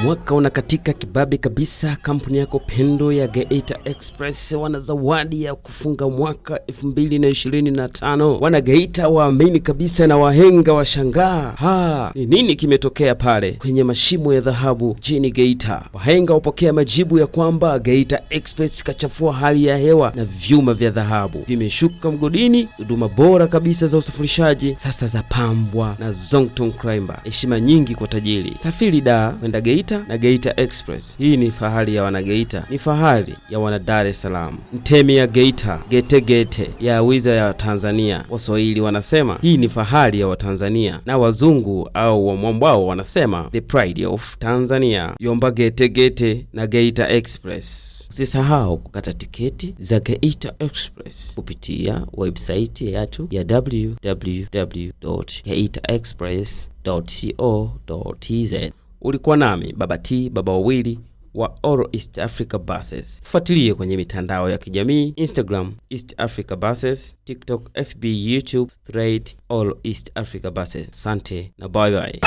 Mwaka unakatika kibabe kabisa. Kampuni yako pendo ya Geita Express wana zawadi ya kufunga mwaka 2025. Wana Geita waamini kabisa na wahenga washangaa. Ni nini kimetokea pale kwenye mashimo ya dhahabu jini Geita? Wahenga wapokea majibu ya kwamba Geita Express kachafua hali ya hewa na vyuma vya dhahabu vimeshuka mgodini. Huduma bora kabisa za usafirishaji sasa za pambwa na Zongtong Climber. Heshima nyingi kwa tajiri. Safiri da kwenda Geita na Geita Express. Hii ni fahari ya wana Geita, ni fahari ya wana Dar es Salaam. Mtemi ya Geita, gete ya wiza ya Tanzania. Waswahili wanasema hii ni fahari ya Watanzania, na wazungu au wamwambao wanasema the pride of Tanzania. Yomba gete na Geita Express. Usisahau kukata tiketi za Geita Express kupitia website yetu ya www.geitaexpress.co.tz. Ulikuwa nami Baba T, baba wawili wa All East Africa Buses. Fuatilie kwenye mitandao ya kijamii: Instagram East Africa Buses, TikTok, FB, YouTube, Thread, All East Africa Buses. Asante na bye bye.